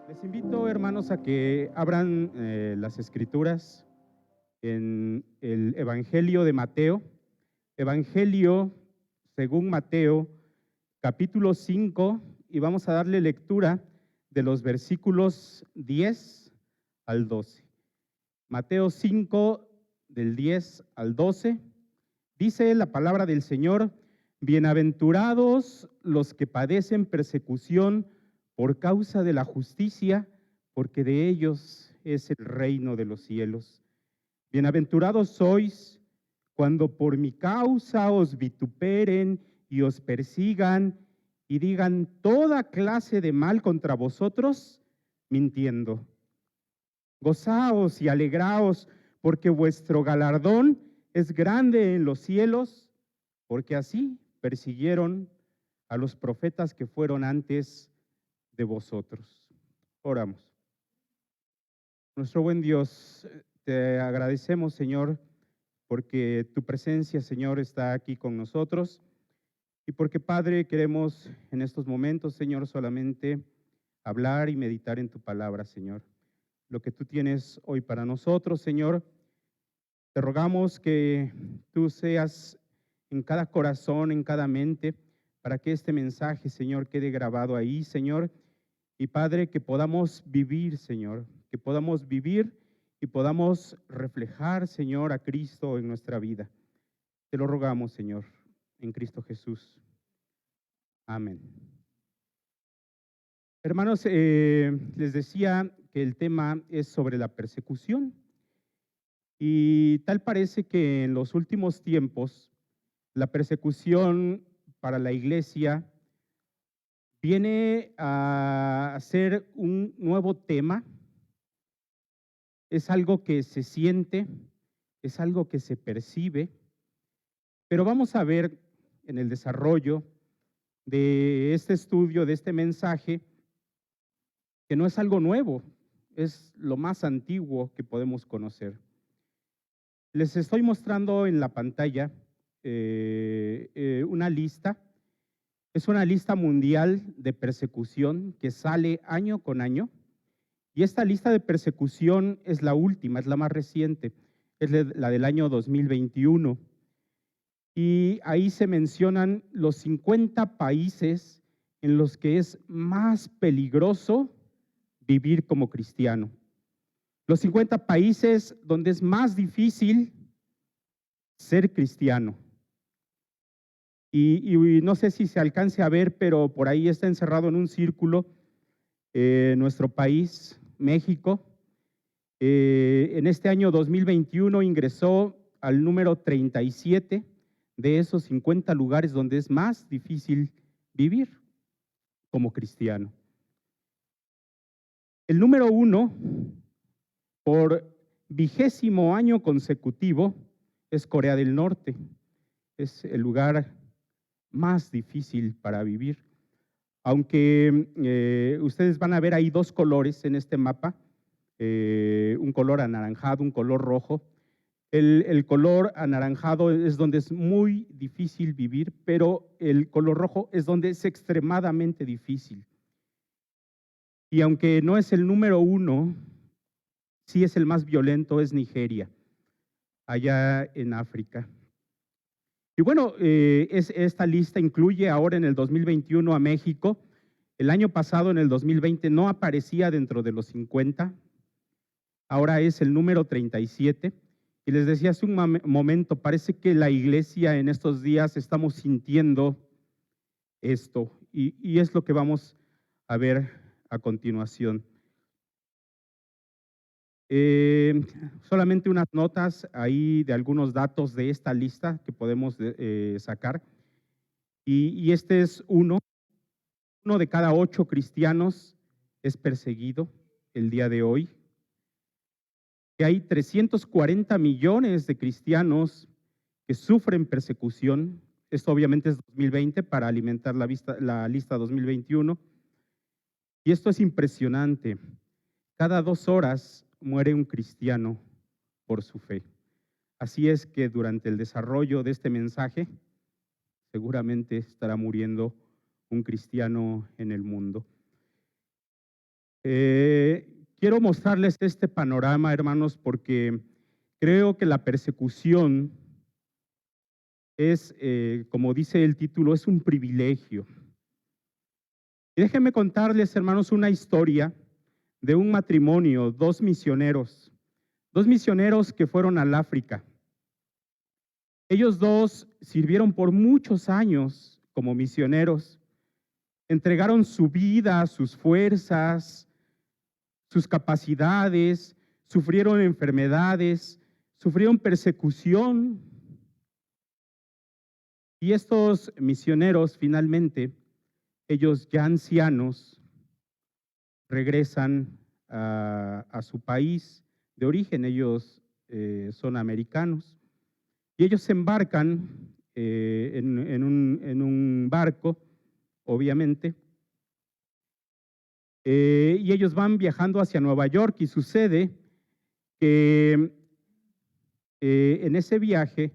Les invito, hermanos, a que abran las escrituras en el Evangelio de Mateo. Evangelio según Mateo, capítulo 5, y vamos a darle lectura de los versículos 10 al 12. Mateo 5, del 10 al 12, dice la palabra del Señor: bienaventurados los que padecen persecución por causa de la justicia, porque de ellos es el reino de los cielos. Bienaventurados sois cuando por mi causa os vituperen y os persigan y digan toda clase de mal contra vosotros, mintiendo. Gozaos y alegraos, porque vuestro galardón es grande en los cielos, porque así persiguieron a los profetas que fueron antes de vosotros. Oramos. Nuestro buen Dios, te agradecemos, Señor, porque tu presencia, Señor, está aquí con nosotros y porque, Padre, queremos en estos momentos, Señor, solamente hablar y meditar en tu palabra, Señor. Lo que tú tienes hoy para nosotros, Señor, te rogamos que tú seas en cada corazón, en cada mente, para que este mensaje, Señor, quede grabado ahí, Señor. Y Padre, que podamos vivir, Señor, que podamos vivir y podamos reflejar, Señor, a Cristo en nuestra vida. Te lo rogamos, Señor, en Cristo Jesús. Amén. Hermanos, les decía que el tema es sobre la persecución. Y tal parece que en los últimos tiempos la persecución para la iglesia viene a ser un nuevo tema. Es algo que se siente, es algo que se percibe, pero vamos a ver en el desarrollo de este estudio, de este mensaje, que no es algo nuevo, es lo más antiguo que podemos conocer. Les estoy mostrando en la pantalla una lista. Es una lista mundial de persecución que sale año con año. Y esta lista de persecución es la última, es la más reciente, es la del año 2021. Y ahí se mencionan los 50 países en los que es más peligroso vivir como cristiano. Los 50 países donde es más difícil ser cristiano. Y no sé si se alcance a ver, pero por ahí está encerrado en un círculo nuestro país, México. En este año 2021 ingresó al número 37 de esos 50 lugares donde es más difícil vivir como cristiano. El número 1, por 20º año consecutivo, es Corea del Norte. Es el lugar más difícil para vivir. Aunque ustedes van a ver ahí dos colores en este mapa, un color anaranjado, un color rojo. El color anaranjado es donde es muy difícil vivir, pero el color rojo es donde es extremadamente difícil. Y aunque no es el número 1, sí es el más violento, es Nigeria, allá en África. Y bueno, esta lista incluye ahora en el 2021 a México. El año pasado, en el 2020, no aparecía dentro de los 50. Ahora es el número 37. Y les decía hace un momento, parece que la iglesia en estos días estamos sintiendo esto. Y es lo que vamos a ver a continuación. Solamente unas notas ahí de algunos datos de esta lista que podemos sacar. Y este es uno de cada 8 cristianos es perseguido el día de hoy. Que hay 340 millones de cristianos que sufren persecución. Esto obviamente es 2020 para alimentar la lista 2021. Y esto es impresionante. Cada 2 horas muere un cristiano por su fe. Así es que durante el desarrollo de este mensaje, seguramente estará muriendo un cristiano en el mundo. Quiero mostrarles este panorama, hermanos, porque creo que la persecución es, como dice el título, es un privilegio. Y déjenme contarles, hermanos, una historia de un matrimonio, dos misioneros que fueron al África. Ellos dos sirvieron por muchos años como misioneros, entregaron su vida, sus fuerzas, sus capacidades, sufrieron enfermedades, sufrieron persecución. Y estos misioneros finalmente, ellos ya ancianos, regresan a su país de origen. Ellos son americanos. Y ellos se embarcan en un barco, obviamente, y ellos van viajando hacia Nueva York, y sucede que en ese viaje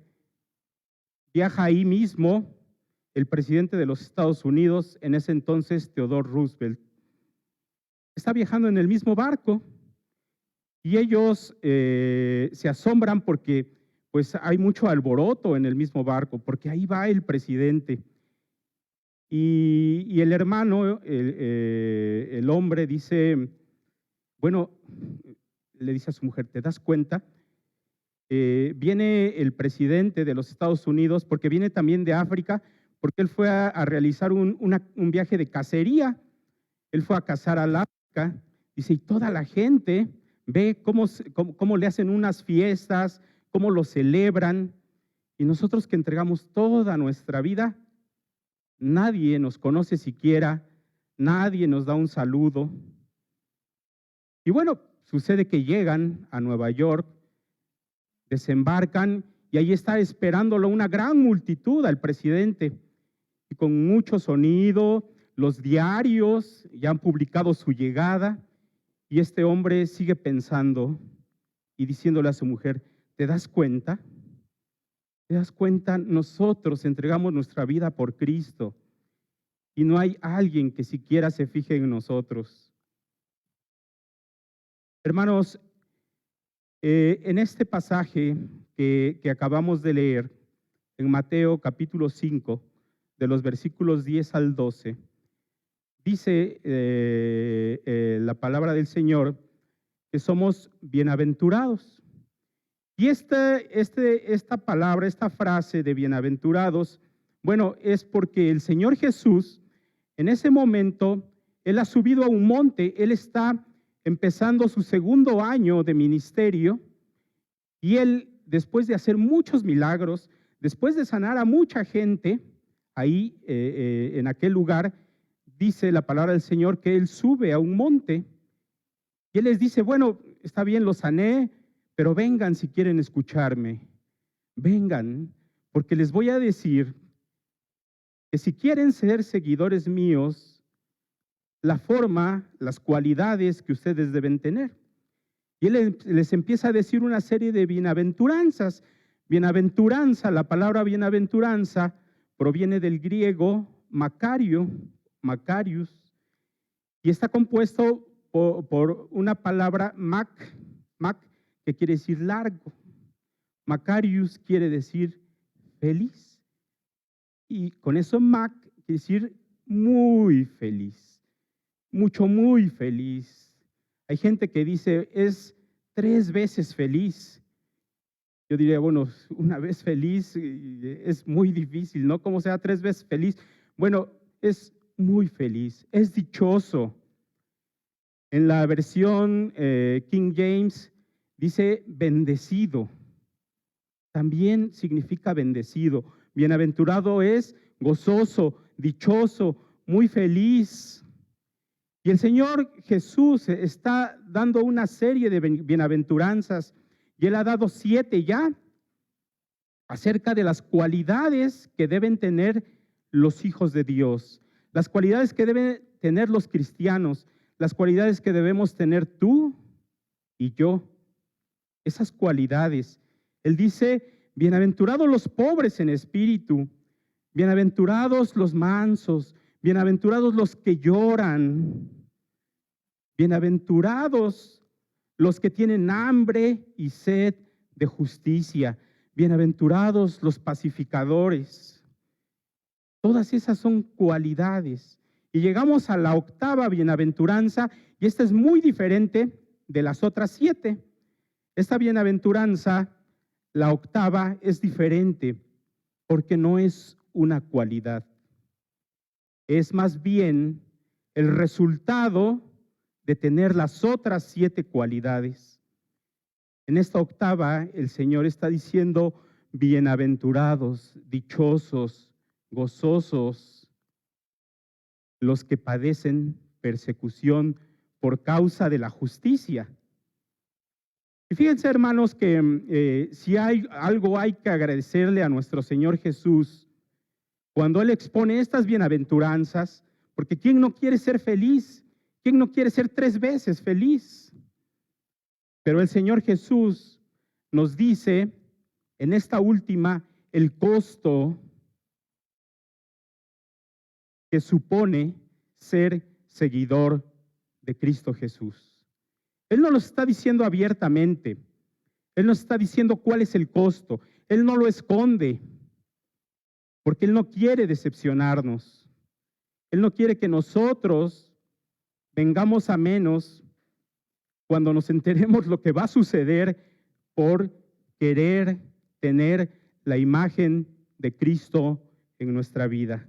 viaja ahí mismo el presidente de los Estados Unidos, en ese entonces Theodore Roosevelt. Está viajando en el mismo barco y ellos se asombran porque pues hay mucho alboroto en el mismo barco, porque ahí va el presidente. Y el hermano, el hombre dice, bueno, le dice a su mujer, ¿te das cuenta? Viene el presidente de los Estados Unidos, porque viene también de África, porque él fue a realizar un viaje de cacería. Él fue a cazar al África, dice, y toda la gente ve cómo le hacen unas fiestas, cómo lo celebran, y nosotros que entregamos toda nuestra vida, nadie nos conoce siquiera, nadie nos da un saludo. Y bueno, sucede que llegan a Nueva York, desembarcan, y ahí está esperándolo una gran multitud al presidente, y con mucho sonido, los diarios ya han publicado su llegada, y este hombre sigue pensando y diciéndole a su mujer, ¿te das cuenta? ¿Te das cuenta? Nosotros entregamos nuestra vida por Cristo y no hay alguien que siquiera se fije en nosotros. Hermanos, en este pasaje que acabamos de leer, en Mateo capítulo 5, de los versículos 10 al 12, dice la palabra del Señor que somos bienaventurados. Y esta palabra, esta frase de bienaventurados, bueno, es porque el Señor Jesús, en ese momento, Él ha subido a un monte, Él está empezando su segundo año de ministerio, y Él, después de hacer muchos milagros, después de sanar a mucha gente, ahí en aquel lugar, dice la palabra del Señor que Él sube a un monte, y Él les dice, bueno, está bien, lo sané, pero vengan si quieren escucharme, vengan, porque les voy a decir que si quieren ser seguidores míos, la forma, las cualidades que ustedes deben tener. Y Él les empieza a decir una serie de bienaventuranzas. Bienaventuranza, la palabra bienaventuranza proviene del griego Macarius, y está compuesto por una palabra mac, que quiere decir largo. Macarius quiere decir feliz. Y con eso mac quiere decir muy feliz, mucho, muy feliz. Hay gente que dice es 3 veces feliz. Yo diría, bueno, una vez feliz es muy difícil, ¿no? ¿Cómo sea 3 veces feliz? Bueno, es muy feliz, es dichoso. En la versión King James dice bendecido. También significa bendecido. Bienaventurado es gozoso, dichoso, muy feliz. Y el Señor Jesús está dando una serie de bienaventuranzas, y Él ha dado 7 ya, acerca de las cualidades que deben tener los hijos de Dios, las cualidades que deben tener los cristianos, las cualidades que debemos tener tú y yo. Esas cualidades. Él dice, bienaventurados los pobres en espíritu, bienaventurados los mansos, bienaventurados los que lloran. Bienaventurados los que tienen hambre y sed de justicia. Bienaventurados los pacificadores. Todas esas son cualidades. Y llegamos a la octava bienaventuranza, y esta es muy diferente de las otras 7. Esta bienaventuranza, la octava, es diferente porque no es una cualidad. Es más bien el resultado de tener las otras 7 cualidades. En esta octava, el Señor está diciendo: bienaventurados, dichosos, gozosos, los que padecen persecución por causa de la justicia. Y fíjense, hermanos, que si hay algo hay que agradecerle a nuestro Señor Jesús cuando Él expone estas bienaventuranzas, porque ¿quién no quiere ser feliz? ¿Quién no quiere ser 3 veces feliz? Pero el Señor Jesús nos dice en esta última el costo que supone ser seguidor de Cristo Jesús. Él no lo está diciendo abiertamente. Él nos está diciendo cuál es el costo. Él no lo esconde, porque Él no quiere decepcionarnos. Él no quiere que nosotros vengamos a menos cuando nos enteremos lo que va a suceder por querer tener la imagen de Cristo en nuestra vida.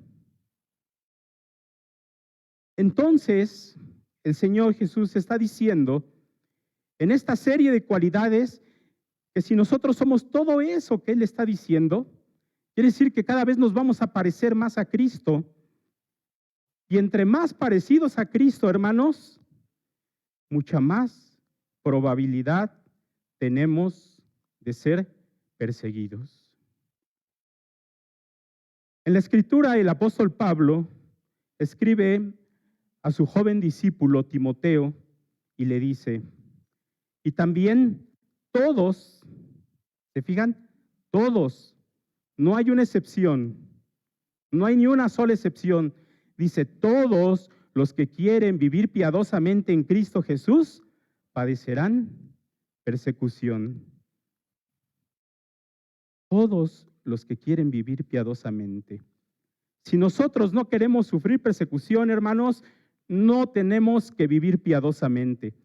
Entonces, el Señor Jesús está diciendo en esta serie de cualidades que si nosotros somos todo eso que Él está diciendo, quiere decir que cada vez nos vamos a parecer más a Cristo. Y entre más parecidos a Cristo, hermanos, mucha más probabilidad tenemos de ser perseguidos. En la Escritura, el apóstol Pablo escribe a su joven discípulo Timoteo y le dice: y también todos, ¿se fijan? Todos, no hay una excepción, no hay ni una sola excepción. Dice: todos los que quieren vivir piadosamente en Cristo Jesús padecerán persecución. Todos los que quieren vivir piadosamente. Si nosotros no queremos sufrir persecución, hermanos, no tenemos que vivir piadosamente.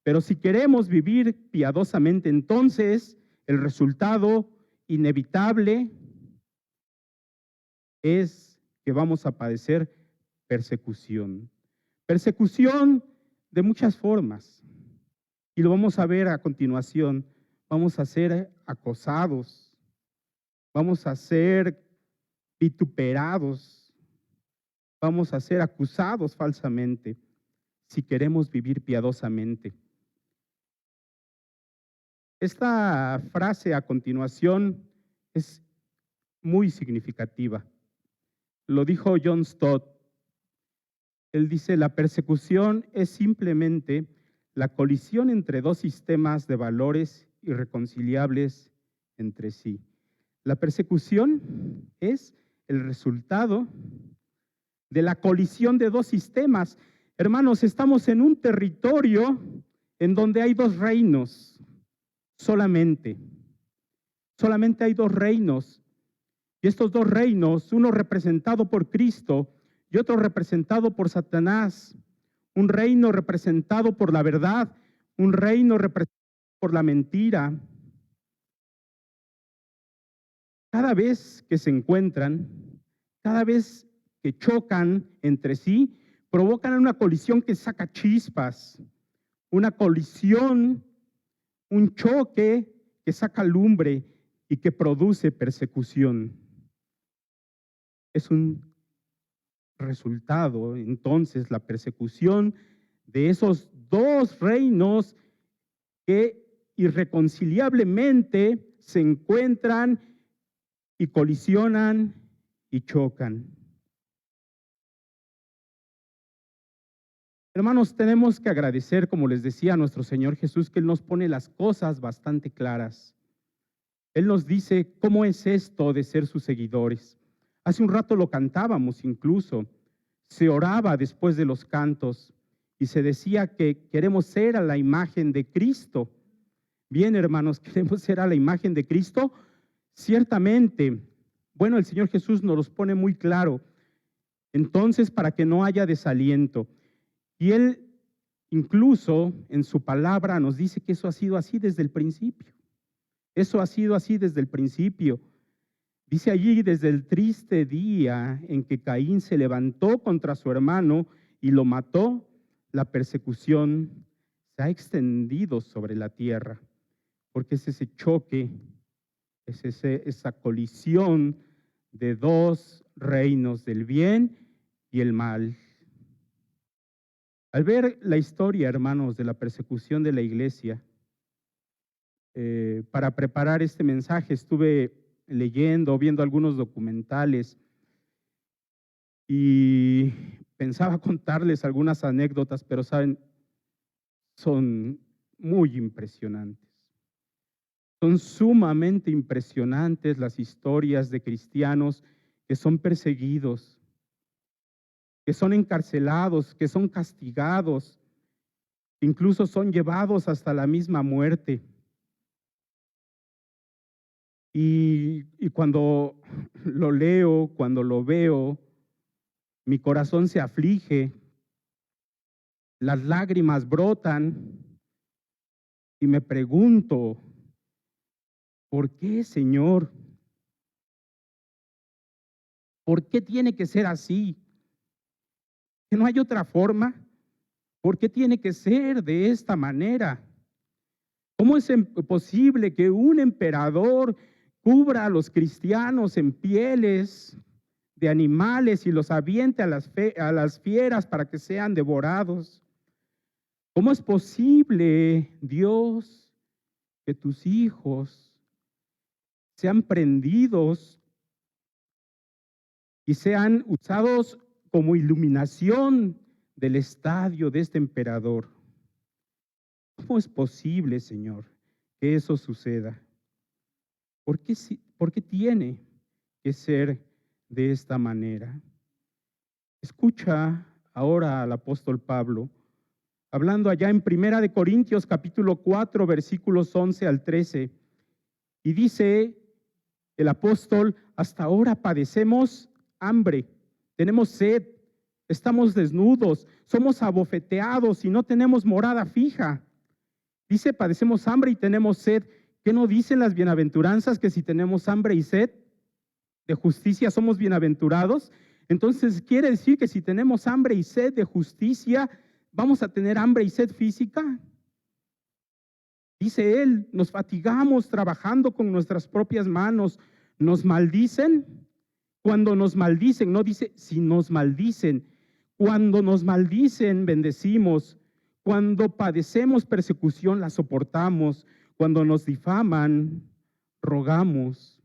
Pero si queremos vivir piadosamente, entonces el resultado inevitable es que vamos a padecer persecución. Persecución de muchas formas. Y lo vamos a ver a continuación. Vamos a ser acosados. Vamos a ser vituperados. Vamos a ser acusados falsamente si queremos vivir piadosamente. Esta frase a continuación es muy significativa. Lo dijo John Stott. Él dice: la persecución es simplemente la colisión entre 2 sistemas de valores irreconciliables entre sí. La persecución es el resultado de la colisión de 2 sistemas. Hermanos, estamos en un territorio en donde hay 2 reinos, solamente hay 2 reinos. Y estos 2 reinos, uno representado por Cristo y otro representado por Satanás. Un reino representado por la verdad, un reino representado por la mentira. Cada vez que se encuentran, cada vez que chocan entre sí, provocan una colisión que saca chispas, una colisión, un choque que saca lumbre y que produce persecución. Es un resultado, entonces, la persecución de esos 2 reinos que irreconciliablemente se encuentran y colisionan y chocan. Hermanos, tenemos que agradecer, como les decía, a nuestro Señor Jesús, que Él nos pone las cosas bastante claras. Él nos dice cómo es esto de ser sus seguidores. Hace un rato lo cantábamos incluso. Se oraba después de los cantos y se decía que queremos ser a la imagen de Cristo. Bien, hermanos, ¿queremos ser a la imagen de Cristo? Ciertamente. Bueno, el Señor Jesús nos los pone muy claro. Entonces, para que no haya desaliento. Y Él incluso en su palabra nos dice que eso ha sido así desde el principio. Eso ha sido así desde el principio. Dice allí, desde el triste día en que Caín se levantó contra su hermano y lo mató, la persecución se ha extendido sobre la tierra, porque es ese choque, es esa colisión de dos reinos, del bien y el mal. Al ver la historia, hermanos, de la persecución de la iglesia, para preparar este mensaje estuve leyendo, viendo algunos documentales y pensaba contarles algunas anécdotas, pero saben, son muy impresionantes. Son sumamente impresionantes las historias de cristianos que son perseguidos, que son encarcelados, que son castigados, incluso son llevados hasta la misma muerte. Y cuando lo leo, cuando lo veo, mi corazón se aflige, las lágrimas brotan y me pregunto, ¿por qué, Señor? ¿Por qué tiene que ser así? ¿Que no hay otra forma? ¿Por qué tiene que ser de esta manera? ¿Cómo es posible que un emperador cubra a los cristianos en pieles de animales y los aviente a las fieras para que sean devorados? ¿Cómo es posible, Dios, que tus hijos sean prendidos y sean usados como iluminación del estadio de este emperador? ¿Cómo es posible, Señor, que eso suceda? ¿Por qué tiene que ser de esta manera? Escucha ahora al apóstol Pablo, hablando allá en 1 Corintios capítulo 4, versículos 11 al 13, y dice el apóstol, hasta ahora padecemos hambre, tenemos sed, estamos desnudos, somos abofeteados y no tenemos morada fija. Dice, padecemos hambre y tenemos sed. ¿Qué no dicen las bienaventuranzas que si tenemos hambre y sed de justicia somos bienaventurados? Entonces quiere decir que si tenemos hambre y sed de justicia, ¿vamos a tener hambre y sed física? Dice él, nos fatigamos trabajando con nuestras propias manos, nos maldicen. Cuando nos maldicen, no dice si nos maldicen, cuando nos maldicen bendecimos, cuando padecemos persecución la soportamos, cuando nos difaman rogamos.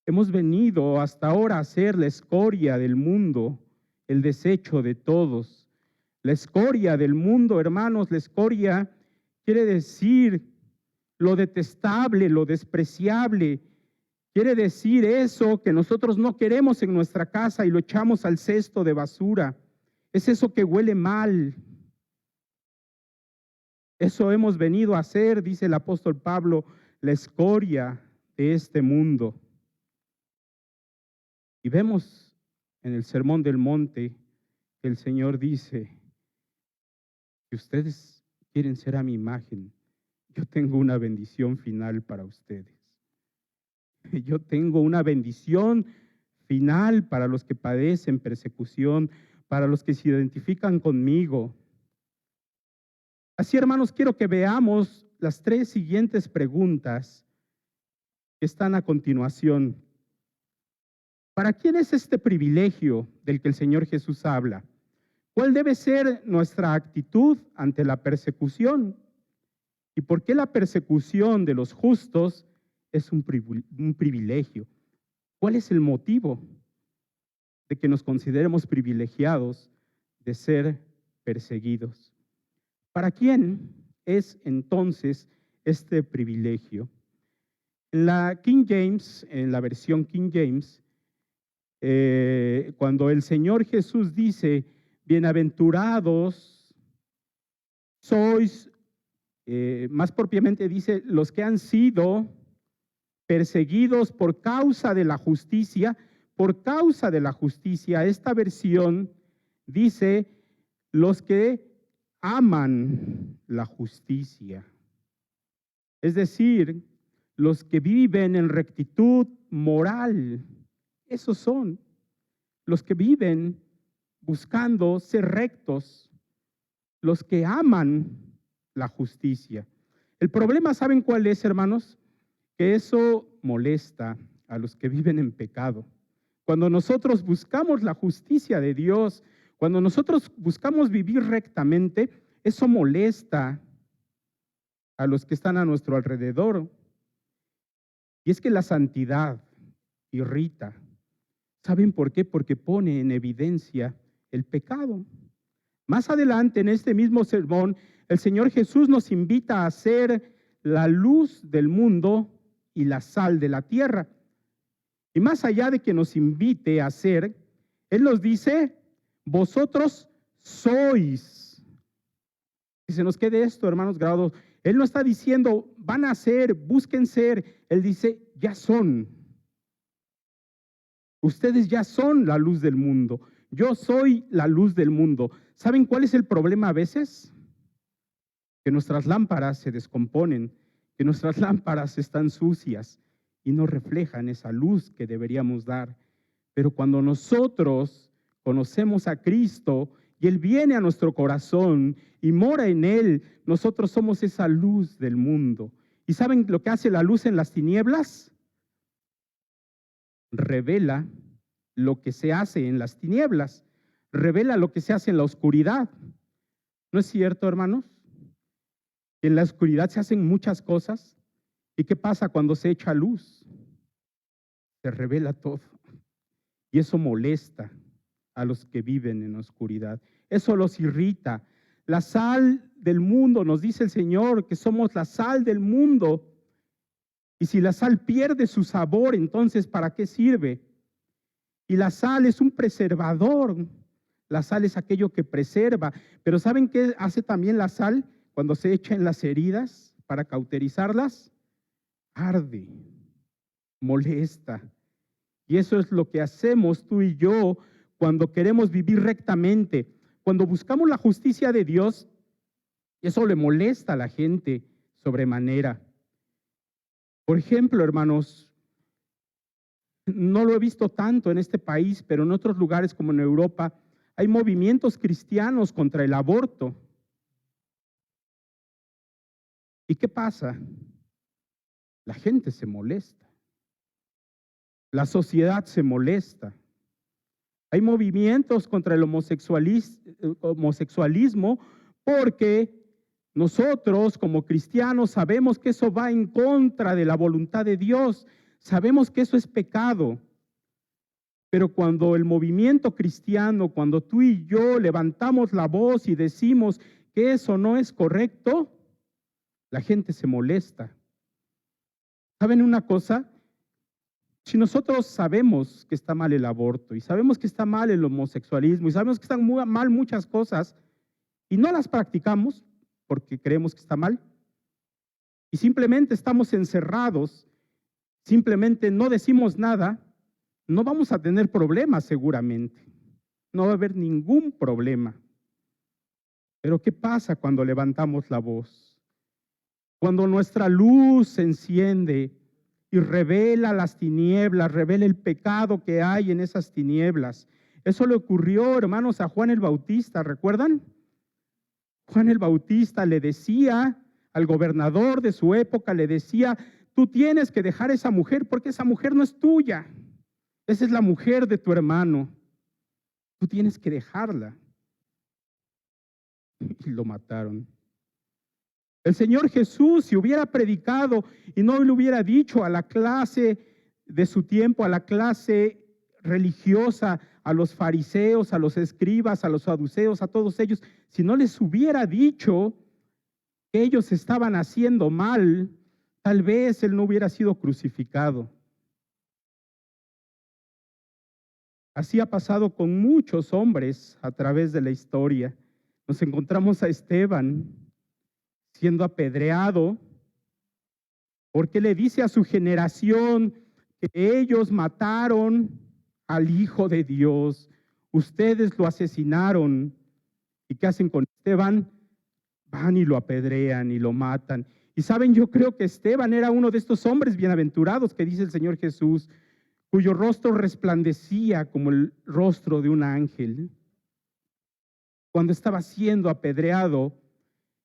Hemos venido hasta ahora a ser la escoria del mundo, el desecho de todos. La escoria del mundo, hermanos, la escoria quiere decir lo detestable, lo despreciable. Quiere decir eso que nosotros no queremos en nuestra casa y lo echamos al cesto de basura. Es eso que huele mal. Eso hemos venido a hacer, dice el apóstol Pablo, la escoria de este mundo. Y vemos en el Sermón del Monte que el Señor dice que ustedes quieren ser a mi imagen. Yo tengo una bendición final para ustedes. Yo tengo una bendición final para los que padecen persecución, para los que se identifican conmigo. Así, hermanos, quiero que veamos las tres siguientes preguntas que están a continuación. ¿Para quién es este privilegio del que el Señor Jesús habla? ¿Cuál debe ser nuestra actitud ante la persecución? ¿Y por qué la persecución de los justos es un privilegio? ¿Cuál es el motivo de que nos consideremos privilegiados de ser perseguidos? ¿Para quién es entonces este privilegio? En la King James, en la versión King James, cuando el Señor Jesús dice, bienaventurados sois, más propiamente dice, los que han sido perseguidos por causa de la justicia, por causa de la justicia. Esta versión dice, los que aman la justicia. Es decir, los que viven en rectitud moral. Esos son los que viven buscando ser rectos, los que aman la justicia. El problema, ¿saben cuál es, hermanos? Que eso molesta a los que viven en pecado. Cuando nosotros buscamos la justicia de Dios, cuando nosotros buscamos vivir rectamente, eso molesta a los que están a nuestro alrededor. Y es que la santidad irrita. ¿Saben por qué? Porque pone en evidencia el pecado. Más adelante en este mismo sermón, el Señor Jesús nos invita a ser la luz del mundo y la sal de la tierra. Y más allá de que nos invite a ser, Él nos dice, vosotros sois. Que se nos quede esto, hermanos grados. Él no está diciendo, van a ser, busquen ser. Él dice, ya son. Ustedes ya son la luz del mundo. Yo soy la luz del mundo. ¿Saben cuál es el problema a veces? Que nuestras lámparas se descomponen, que nuestras lámparas están sucias y no reflejan esa luz que deberíamos dar. Pero cuando nosotros conocemos a Cristo y Él viene a nuestro corazón y mora en Él, nosotros somos esa luz del mundo. ¿Y saben lo que hace la luz en las tinieblas? Revela lo que se hace en las tinieblas, revela lo que se hace en la oscuridad. ¿No es cierto, hermanos? En la oscuridad se hacen muchas cosas. ¿Y qué pasa cuando se echa luz? Se revela todo. Y eso molesta a los que viven en la oscuridad. Eso los irrita. La sal del mundo, nos dice el Señor, que somos la sal del mundo. Y si la sal pierde su sabor, entonces ¿para qué sirve? Y la sal es un preservador. La sal es aquello que preserva. Pero ¿saben qué hace también la sal cuando se echa en las heridas para cauterizarlas? Arde, molesta. Y eso es lo que hacemos tú y yo cuando queremos vivir rectamente. Cuando buscamos la justicia de Dios, eso le molesta a la gente sobremanera. Por ejemplo, hermanos, no lo he visto tanto en este país, pero en otros lugares como en Europa, hay movimientos cristianos contra el aborto. ¿Y qué pasa? La gente se molesta. La sociedad se molesta. Hay movimientos contra el homosexualismo porque nosotros como cristianos sabemos que eso va en contra de la voluntad de Dios. Sabemos que eso es pecado. Pero cuando el movimiento cristiano, cuando tú y yo levantamos la voz y decimos que eso no es correcto, la gente se molesta. ¿Saben una cosa? Si nosotros sabemos que está mal el aborto y sabemos que está mal el homosexualismo y sabemos que están mal muchas cosas y no las practicamos porque creemos que está mal y simplemente estamos encerrados, simplemente no decimos nada, no vamos a tener problemas seguramente. No va a haber ningún problema. Pero ¿qué pasa cuando levantamos la voz? Cuando nuestra luz se enciende y revela las tinieblas, revela el pecado que hay en esas tinieblas. Eso le ocurrió, hermanos, a Juan el Bautista, ¿recuerdan? Juan el Bautista le decía al gobernador de su época, le decía, tú tienes que dejar a esa mujer porque esa mujer no es tuya. Esa es la mujer de tu hermano. Tú tienes que dejarla. Y lo mataron. El Señor Jesús, si hubiera predicado y no le hubiera dicho a la clase de su tiempo, a la clase religiosa, a los fariseos, a los escribas, a los saduceos, a todos ellos, si no les hubiera dicho que ellos estaban haciendo mal, tal vez Él no hubiera sido crucificado. Así ha pasado con muchos hombres a través de la historia. Nos encontramos a Esteban. siendo apedreado, porque le dice a su generación que ellos mataron al Hijo de Dios, ustedes lo asesinaron. ¿Y qué hacen con Esteban? Van y lo apedrean y lo matan. Y saben, yo creo que Esteban era uno de estos hombres bienaventurados que dice el Señor Jesús, cuyo rostro resplandecía como el rostro de un ángel. Cuando estaba siendo apedreado,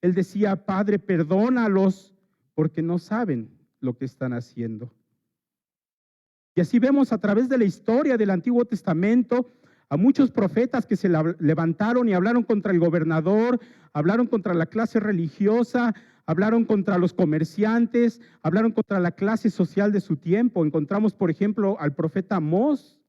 él decía, Padre, perdónalos porque no saben lo que están haciendo. Y así vemos a través de la historia del Antiguo Testamento a muchos profetas que se levantaron y hablaron contra el gobernador, hablaron contra la clase religiosa, hablaron contra los comerciantes, hablaron contra la clase social de su tiempo. Encontramos, por ejemplo, al profeta Amós,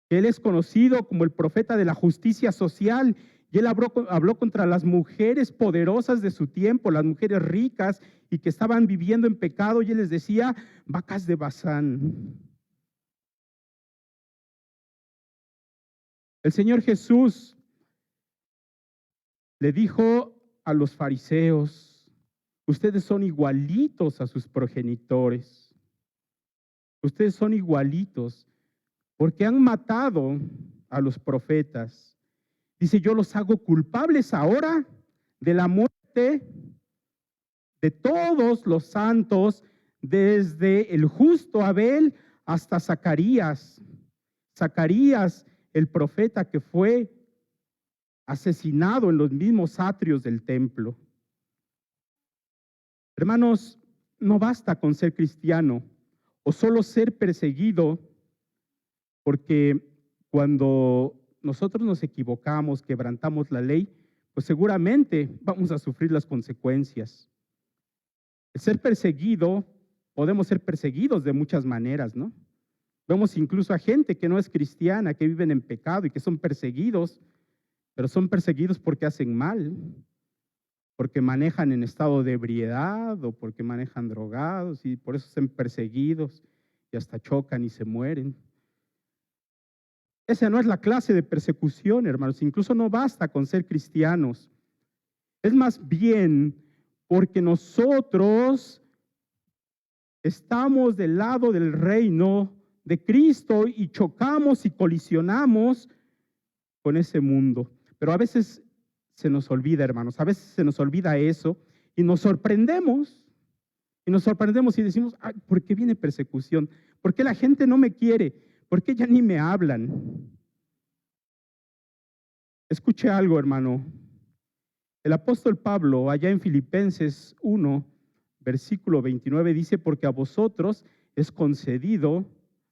que él es conocido como el profeta de la justicia social, y él habló contra las mujeres poderosas de su tiempo, las mujeres ricas y que estaban viviendo en pecado, y él les decía, vacas de Basán. El Señor Jesús le dijo a los fariseos, ustedes son igualitos a sus progenitores, ustedes son igualitos porque han matado a los profetas. Dice, yo los hago culpables ahora de la muerte de todos los santos, desde el justo Abel hasta Zacarías. Zacarías, el profeta que fue asesinado en los mismos atrios del templo. Hermanos, no basta con ser cristiano o solo ser perseguido, porque cuando nosotros nos equivocamos, quebrantamos la ley, pues seguramente vamos a sufrir las consecuencias. El ser perseguido, podemos ser perseguidos de muchas maneras, ¿no? Vemos incluso a gente que no es cristiana, que viven en pecado y que son perseguidos, pero son perseguidos porque hacen mal, porque manejan en estado de ebriedad o porque manejan drogados y por eso son perseguidos y hasta chocan y se mueren. Esa no es la clase de persecución, hermanos. Incluso no basta con ser cristianos. Es más bien porque nosotros estamos del lado del reino de Cristo y chocamos y colisionamos con ese mundo. Pero a veces se nos olvida, hermanos, a veces se nos olvida eso y nos sorprendemos. Y nos sorprendemos y decimos, ay, ¿por qué viene persecución? ¿Por qué la gente no me quiere? ¿Por qué ya ni me hablan? Escuche algo, hermano. El apóstol Pablo, allá en Filipenses 1, versículo 29, dice, porque a vosotros es concedido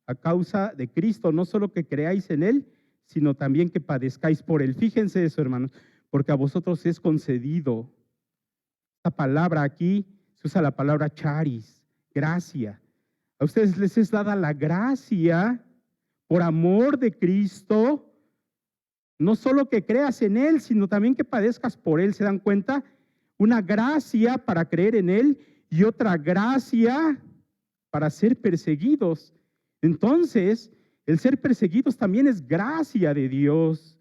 a causa de Cristo, no solo que creáis en Él, sino también que padezcáis por Él. Fíjense eso, hermanos, porque a vosotros es concedido. Esta palabra aquí se usa la palabra charis, gracia. A ustedes les es dada la gracia por amor de Cristo, no solo que creas en Él, sino también que padezcas por Él. ¿Se dan cuenta? Una gracia para creer en Él y otra gracia para ser perseguidos. Entonces, el ser perseguidos también es gracia de Dios.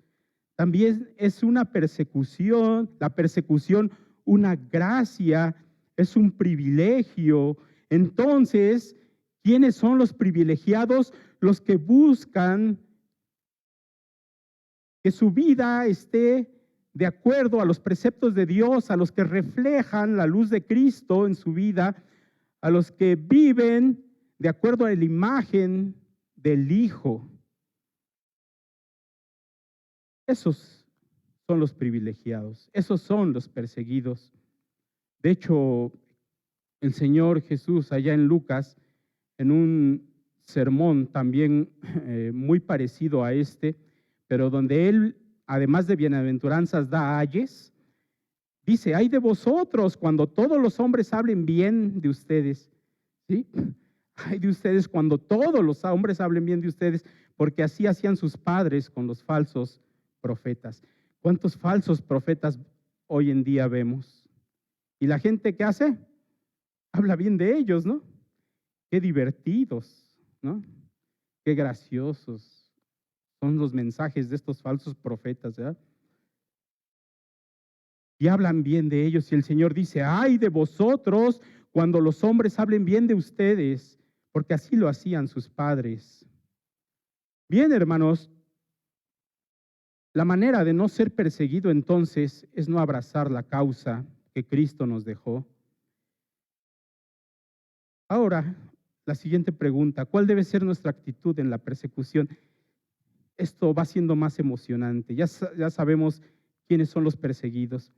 También es una persecución, la persecución una gracia, es un privilegio. Entonces, ¿quiénes son los privilegiados? Los que buscan que su vida esté de acuerdo a los preceptos de Dios, a los que reflejan la luz de Cristo en su vida, a los que viven de acuerdo a la imagen del Hijo. Esos son los privilegiados, esos son los perseguidos. De hecho, el Señor Jesús allá en Lucas, en un sermón también muy parecido a este, pero donde Él, además de bienaventuranzas, da ayes, dice, ay de vosotros cuando todos los hombres hablen bien de ustedes, ¿sí? Ay de ustedes cuando todos los hombres hablen bien de ustedes, porque así hacían sus padres con los falsos profetas. ¿Cuántos falsos profetas hoy en día vemos? ¿Y la gente qué hace? Habla bien de ellos, ¿no? Qué divertidos, ¿no? Qué graciosos son los mensajes de estos falsos profetas, ¿verdad? y hablan bien de ellos. Y el Señor dice, ay de vosotros cuando los hombres hablen bien de ustedes, porque así lo hacían sus padres. Bien, hermanos, la manera de no ser perseguido entonces es no abrazar la causa que Cristo nos dejó. Ahora, la siguiente pregunta, ¿cuál debe ser nuestra actitud en la persecución? Esto va siendo más emocionante. Ya sabemos quiénes son los perseguidos.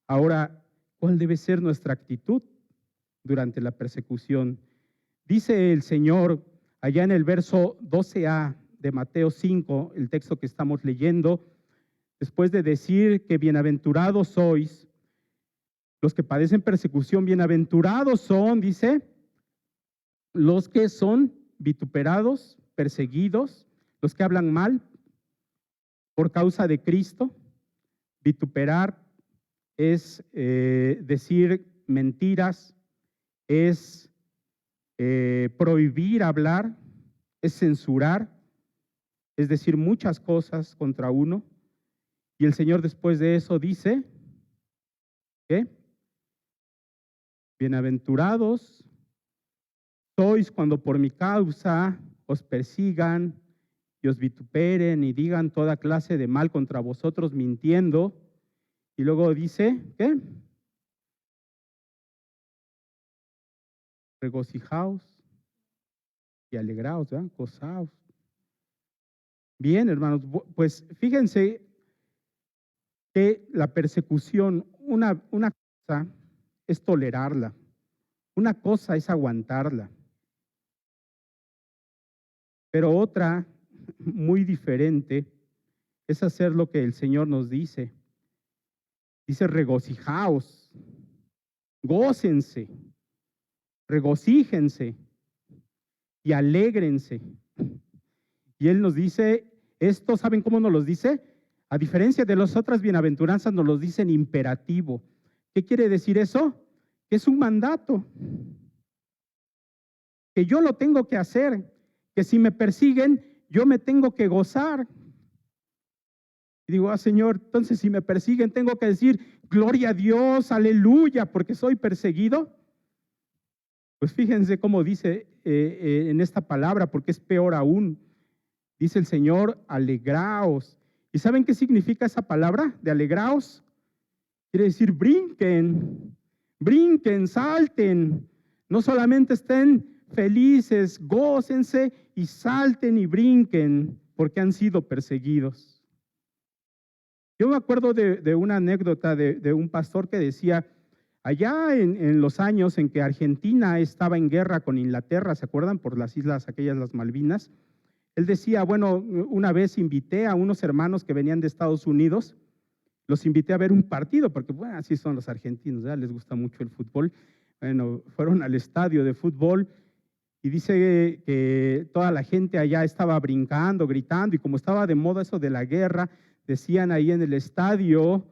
Ahora, ¿cuál debe ser nuestra actitud durante la persecución? Dice el Señor allá en el verso 12a de Mateo 5, el texto que estamos leyendo, después de decir que bienaventurados sois, los que padecen persecución, bienaventurados son, dice, los que son vituperados, perseguidos, los que hablan mal por causa de Cristo. Vituperar es decir mentiras, es prohibir hablar, es censurar, es decir muchas cosas contra uno. Y el Señor después de eso dice, ¿qué? Bienaventurados sois cuando por mi causa os persigan y os vituperen y digan toda clase de mal contra vosotros mintiendo. Y luego dice, ¿qué? Regocijaos y alegraos, ¿verdad? Gozaos. Bien, hermanos, pues fíjense que la persecución, una cosa es tolerarla, una cosa es aguantarla, pero otra muy diferente es hacer lo que el Señor nos dice. Dice, regocijaos, gócense, regocíjense y alégrense. Y Él nos dice, esto, ¿saben cómo nos los dice? A diferencia de las otras bienaventuranzas, nos los dice en imperativo. ¿Qué quiere decir eso? Que es un mandato, que yo lo tengo que hacer, que si me persiguen, yo me tengo que gozar. Y digo, Señor, entonces si me persiguen, tengo que decir, gloria a Dios, aleluya, porque soy perseguido. Pues fíjense cómo dice en esta palabra, porque es peor aún. Dice el Señor, alegraos. ¿Y saben qué significa esa palabra de alegraos? Quiere decir brinquen, brinquen, salten. No solamente estén felices, gócense y salten y brinquen porque han sido perseguidos. Yo me acuerdo de una anécdota de un pastor que decía, allá en los años en que Argentina estaba en guerra con Inglaterra, ¿se acuerdan? Por las islas aquellas, las Malvinas. Él decía, bueno, una vez invité a unos hermanos que venían de Estados Unidos, los invité a ver un partido, porque bueno, así son los argentinos, ¿verdad? Les gusta mucho el fútbol. Bueno, fueron al estadio de fútbol y dice que toda la gente allá estaba brincando, gritando, y como estaba de moda eso de la guerra, decían ahí en el estadio,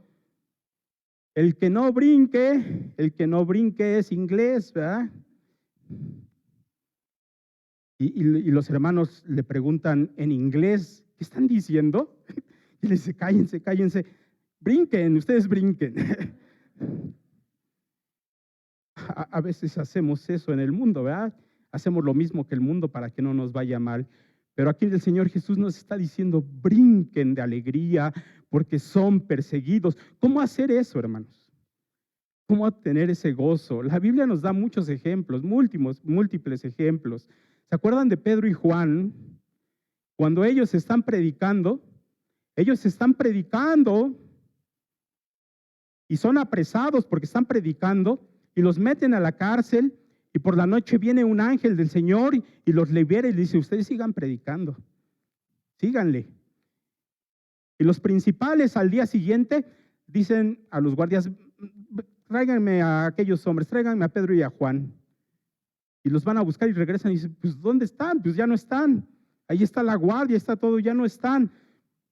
el que no brinque es inglés, ¿verdad? Y los hermanos le preguntan en inglés, ¿qué están diciendo? Y le dice, cállense, cállense, brinquen, ustedes brinquen. A veces hacemos eso en el mundo, ¿verdad? Hacemos lo mismo que el mundo para que no nos vaya mal. Pero aquí el Señor Jesús nos está diciendo, brinquen de alegría porque son perseguidos. ¿Cómo hacer eso, hermanos? ¿Cómo obtener ese gozo? La Biblia nos da muchos ejemplos, múltiples ejemplos. ¿Se acuerdan de Pedro y Juan? Cuando ellos están predicando y son apresados porque están predicando y los meten a la cárcel y por la noche viene un ángel del Señor y los libera y les dice, ustedes sigan predicando, síganle. Y los principales al día siguiente dicen a los guardias, tráiganme a aquellos hombres, tráiganme a Pedro y a Juan. Y los van a buscar y regresan y dicen, pues ¿dónde están? Pues ya no están. Ahí está la guardia, está todo, ya no están.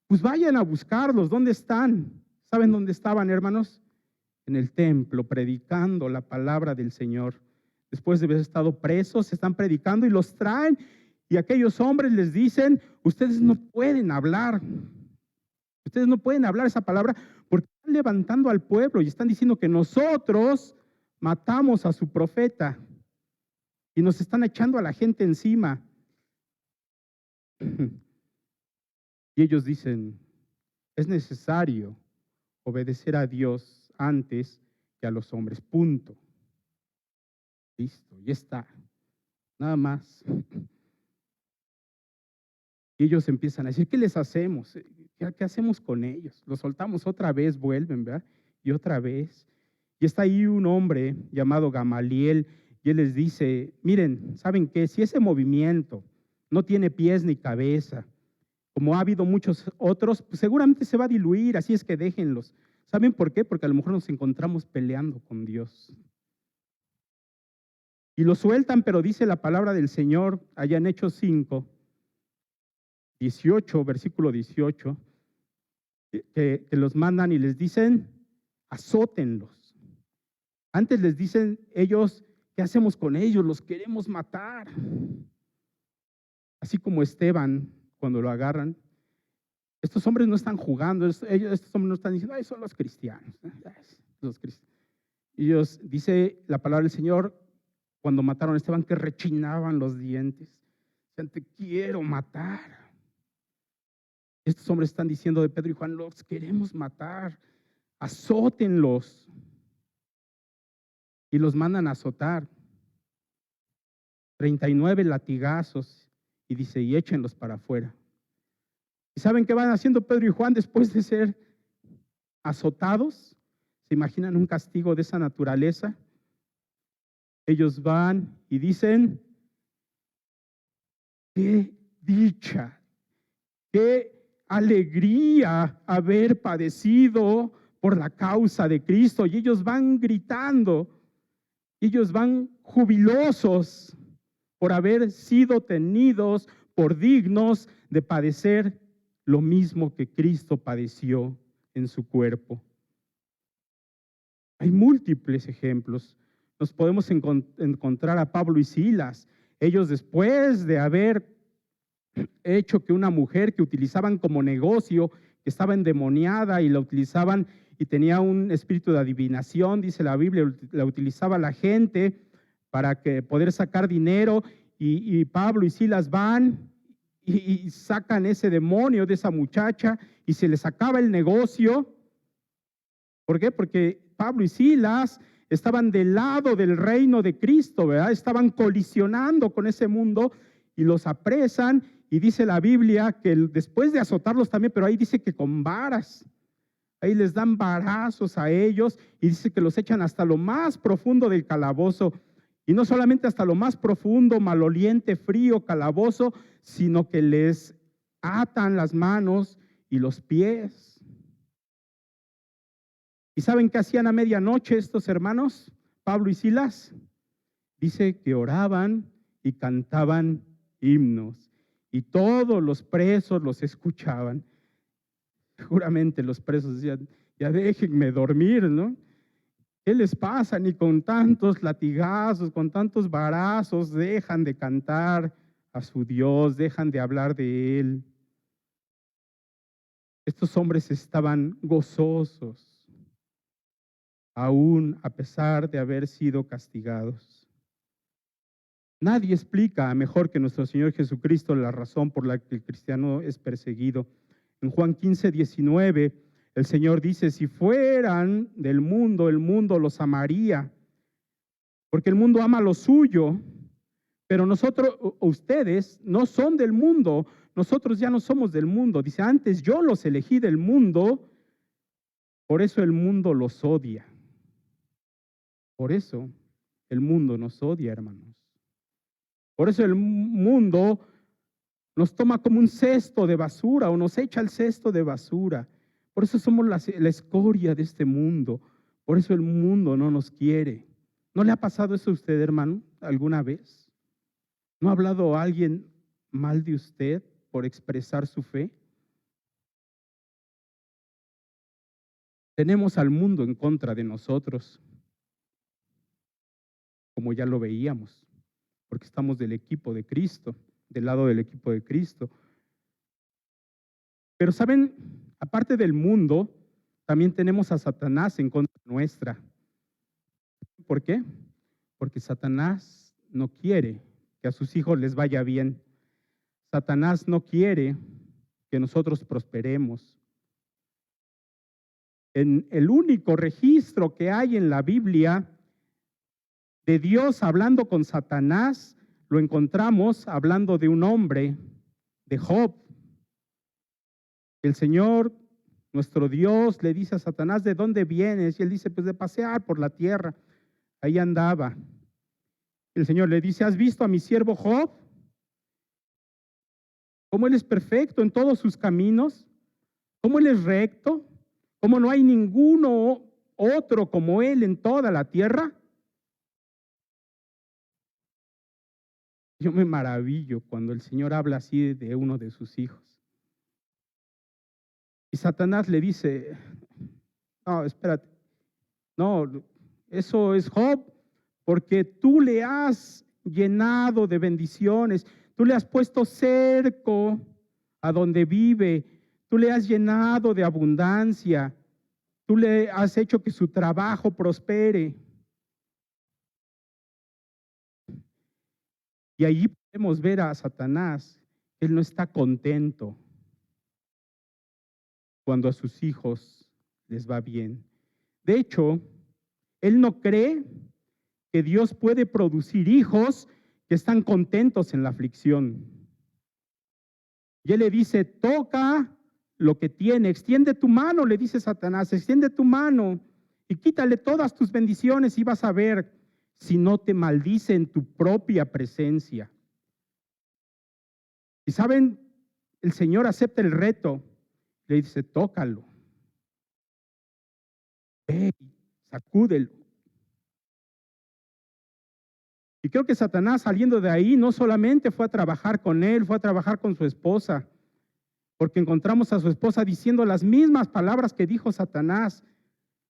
Pues vayan a buscarlos, ¿dónde están? ¿Saben dónde estaban, hermanos? En el templo, predicando la palabra del Señor. Después de haber estado presos, están predicando y los traen. Y aquellos hombres les dicen, ustedes no pueden hablar. Ustedes no pueden hablar esa palabra porque están levantando al pueblo y están diciendo que nosotros matamos a su profeta y nos están echando a la gente encima. Y ellos dicen, es necesario obedecer a Dios antes que a los hombres, punto. Listo, ya está, nada más. Y ellos empiezan a decir, ¿qué les hacemos? ¿Qué hacemos con ellos? Los soltamos otra vez, vuelven, ¿verdad? Y otra vez. Y está ahí un hombre llamado Gamaliel y él les dice, miren, ¿saben qué? Si ese movimiento no tiene pies ni cabeza, como ha habido muchos otros, pues seguramente se va a diluir, así es que déjenlos. ¿Saben por qué? Porque a lo mejor nos encontramos peleando con Dios. Y lo sueltan, pero dice la palabra del Señor allá en Hechos 5, 18, versículo 18, que los mandan y les dicen, azótenlos. Antes les dicen ellos, ¿qué hacemos con ellos? Los queremos matar. Así como Esteban, cuando lo agarran, estos hombres no están jugando, estos hombres no están diciendo, ay, son los cristianos. Los cristianos. Y ellos, dice la palabra del Señor, cuando mataron a Esteban, que rechinaban los dientes. Decían, te quiero matar. Estos hombres están diciendo de Pedro y Juan, los queremos matar, azótenlos. Y los mandan a azotar. 39 latigazos. Y dice, y échenlos para afuera. ¿Y saben qué van haciendo Pedro y Juan después de ser azotados? ¿Se imaginan un castigo de esa naturaleza? Ellos van y dicen, qué dicha, qué alegría haber padecido por la causa de Cristo. Y ellos van gritando, ellos van jubilosos por haber sido tenidos por dignos de padecer lo mismo que Cristo padeció en su cuerpo. Hay múltiples ejemplos. Nos podemos encontrar a Pablo y Silas. Ellos, después de haber hecho que una mujer que utilizaban como negocio, que estaba endemoniada y la utilizaban y tenía un espíritu de adivinación, dice la Biblia, la utilizaba la gente para poder sacar dinero, y Pablo y Silas van y sacan ese demonio de esa muchacha y se les acaba el negocio. ¿Por qué? Porque Pablo y Silas estaban del lado del reino de Cristo, ¿verdad? Estaban colisionando con ese mundo y los apresan, y dice la Biblia que después de azotarlos también, pero ahí dice que con varas, ahí les dan varazos a ellos y dice que los echan hasta lo más profundo del calabozo, y no solamente hasta lo más profundo, maloliente, frío calabozo, sino que les atan las manos y los pies. ¿Y saben qué hacían a medianoche estos hermanos, Pablo y Silas? Dice que oraban y cantaban himnos, y todos los presos los escuchaban. Seguramente los presos decían, ya déjenme dormir, ¿no? ¿Qué les pasa? Ni con tantos latigazos, con tantos varazos, dejan de cantar a su Dios, dejan de hablar de Él. Estos hombres estaban gozosos, aún a pesar de haber sido castigados. Nadie explica mejor que nuestro Señor Jesucristo la razón por la que el cristiano es perseguido. En Juan 15, 19, el Señor dice, si fueran del mundo, el mundo los amaría, porque el mundo ama lo suyo, pero ustedes no son del mundo, nosotros ya no somos del mundo. Dice, antes yo los elegí del mundo, por eso el mundo los odia. Por eso el mundo nos odia, hermanos. Por eso el mundo nos toma como un cesto de basura o nos echa al cesto de basura. Por eso somos la escoria de este mundo. Por eso el mundo no nos quiere. ¿No le ha pasado eso a usted, hermano, alguna vez? ¿No ha hablado alguien mal de usted por expresar su fe? Tenemos al mundo en contra de nosotros, como ya lo veíamos, porque estamos del equipo de Cristo, del lado del equipo de Cristo. Pero saben, aparte del mundo, también tenemos a Satanás en contra nuestra. ¿Por qué? Porque Satanás no quiere que a sus hijos les vaya bien. Satanás no quiere que nosotros prosperemos. En el único registro que hay en la Biblia de Dios hablando con Satanás, lo encontramos hablando de un hombre, de Job. El Señor, nuestro Dios, le dice a Satanás, ¿de dónde vienes? Y él dice, pues de pasear por la tierra. Ahí andaba. El Señor le dice, ¿has visto a mi siervo Job? ¿Cómo él es perfecto en todos sus caminos? ¿Cómo él es recto? ¿Cómo no hay ninguno otro como él en toda la tierra? Yo me maravillo cuando el Señor habla así de uno de sus hijos. Y Satanás le dice, no, espérate, no, eso es Job, porque tú le has llenado de bendiciones, tú le has puesto cerco a donde vive, tú le has llenado de abundancia, tú le has hecho que su trabajo prospere. Y allí podemos ver a Satanás, él no está contento cuando a sus hijos les va bien. De hecho, él no cree que Dios puede producir hijos que están contentos en la aflicción. Y él le dice, toca lo que tiene, extiende tu mano, le dice Satanás, extiende tu mano y quítale todas tus bendiciones y vas a ver si no te maldice en tu propia presencia. Y saben, el Señor acepta el reto, le dice, tócalo, ve, sacúdelo. Y creo que Satanás saliendo de ahí no solamente fue a trabajar con él, fue a trabajar con su esposa, porque encontramos a su esposa diciendo las mismas palabras que dijo Satanás.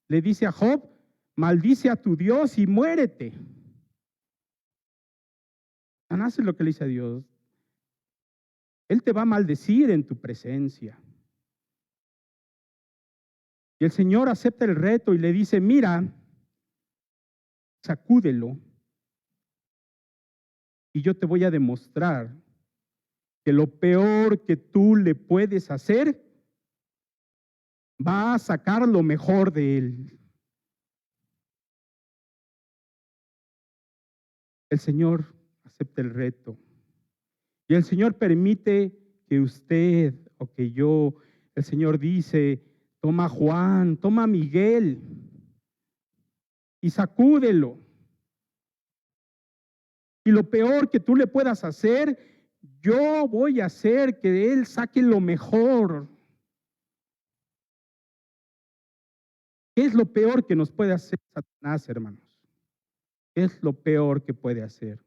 Le dice a Job, maldice a tu Dios y muérete. Satanás es lo que le dice a Dios. Él te va a maldecir en tu presencia. Y el Señor acepta el reto y le dice, mira, sacúdelo y yo te voy a demostrar que lo peor que tú le puedes hacer va a sacar lo mejor de él. El Señor acepta el reto. Y el Señor permite que usted o que yo, el Señor dice, toma a Juan, toma a Miguel y sacúdelo. Y lo peor que tú le puedas hacer, yo voy a hacer que él saque lo mejor. ¿Qué es lo peor que nos puede hacer Satanás, hermanos? ¿Qué es lo peor que puede hacer?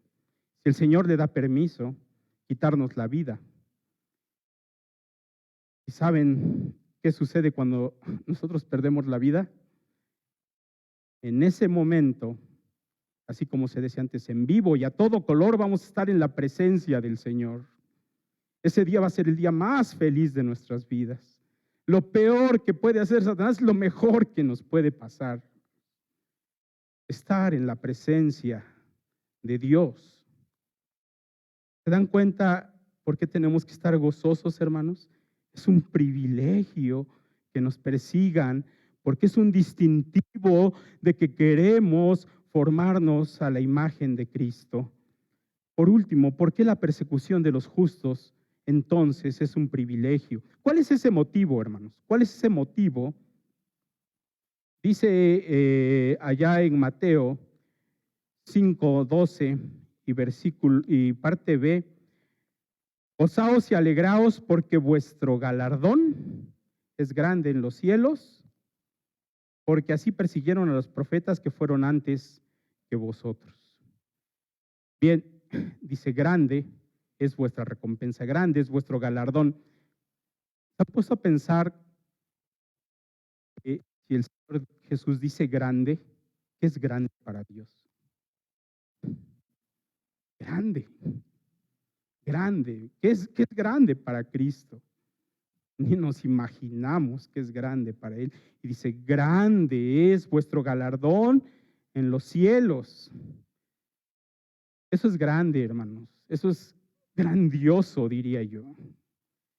Si el Señor le da permiso, quitarnos la vida. ¿Y saben qué sucede cuando nosotros perdemos la vida? En ese momento, así como se decía antes, en vivo y a todo color vamos a estar en la presencia del Señor. Ese día va a ser el día más feliz de nuestras vidas. Lo peor que puede hacer Satanás es lo mejor que nos puede pasar. Estar en la presencia de Dios. ¿Se dan cuenta por qué tenemos que estar gozosos, hermanos? Es un privilegio que nos persigan, porque es un distintivo de que queremos formarnos a la imagen de Cristo. Por último, ¿por qué la persecución de los justos entonces es un privilegio? ¿Cuál es ese motivo, hermanos? ¿Cuál es ese motivo? Dice allá en Mateo 5:12 y versículo y parte B, gozaos y alegraos porque vuestro galardón es grande en los cielos, porque así persiguieron a los profetas que fueron antes que vosotros. Bien, dice, grande es vuestra recompensa, grande es vuestro galardón. ¿Se ha puesto a pensar que si el Señor Jesús dice grande, qué es grande para Dios? Grande, grande. ¿Qué es grande para Cristo? ni nos imaginamos que es grande para Él. Y dice, grande es vuestro galardón en los cielos. Eso es grande, hermanos. Eso es grandioso, diría yo.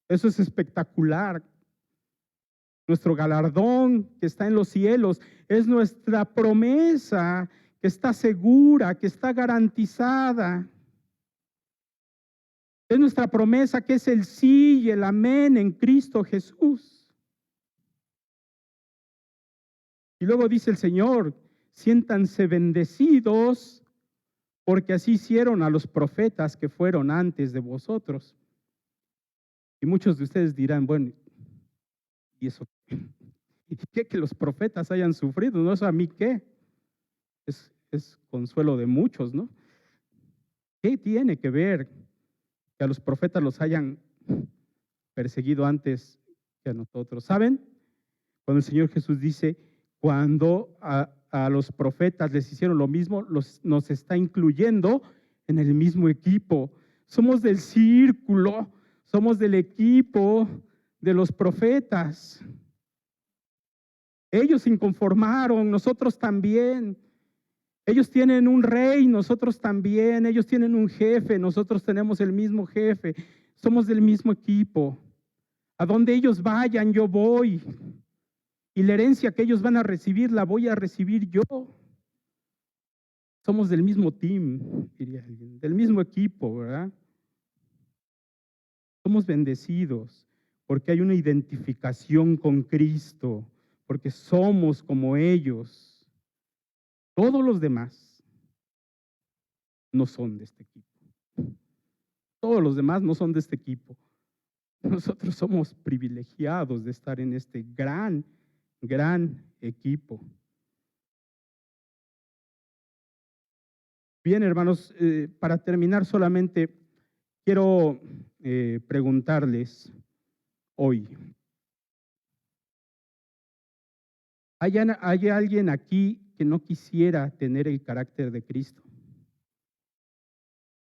Eso es espectacular. Nuestro galardón que está en los cielos es nuestra promesa que está segura, que está garantizada. Es nuestra promesa que es el sí y el amén en Cristo Jesús. Y luego dice el Señor, siéntanse bendecidos, porque así hicieron a los profetas que fueron antes de vosotros. Y muchos de ustedes dirán, bueno, ¿y eso ¿y qué que los profetas hayan sufrido? ¿No? ¿Eso a mí qué? Es consuelo de muchos, ¿no? ¿Qué tiene que ver que a los profetas los hayan perseguido antes que a nosotros? ¿Saben? Cuando el Señor Jesús dice, cuando a los profetas les hicieron lo mismo, nos está incluyendo en el mismo equipo. Somos del círculo, somos del equipo de los profetas. Ellos se inconformaron, nosotros también. Ellos tienen un rey, nosotros también. Ellos tienen un jefe, nosotros tenemos el mismo jefe. Somos del mismo equipo. A donde ellos vayan, yo voy. Y la herencia que ellos van a recibir, la voy a recibir yo. Somos del mismo team, diría alguien, del mismo equipo, ¿verdad? Somos bendecidos porque hay una identificación con Cristo, porque somos como ellos. Todos los demás no son de este equipo. Todos los demás no son de este equipo. Nosotros somos privilegiados de estar en este gran equipo. Bien, hermanos, para terminar solamente quiero preguntarles hoy, ¿hay alguien aquí que no quisiera tener el carácter de Cristo?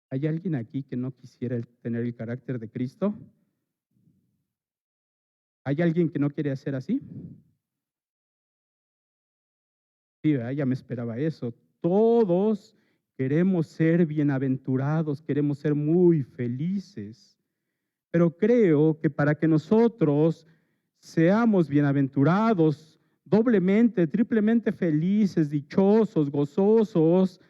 ¿Hay alguien aquí que no quisiera tener el carácter de Cristo? ¿Hay alguien que no quiere hacer así? Sí, ya me esperaba eso. Todos queremos ser bienaventurados, queremos ser muy felices. Pero creo que para que nosotros seamos bienaventurados, doblemente, triplemente felices, dichosos, gozosos,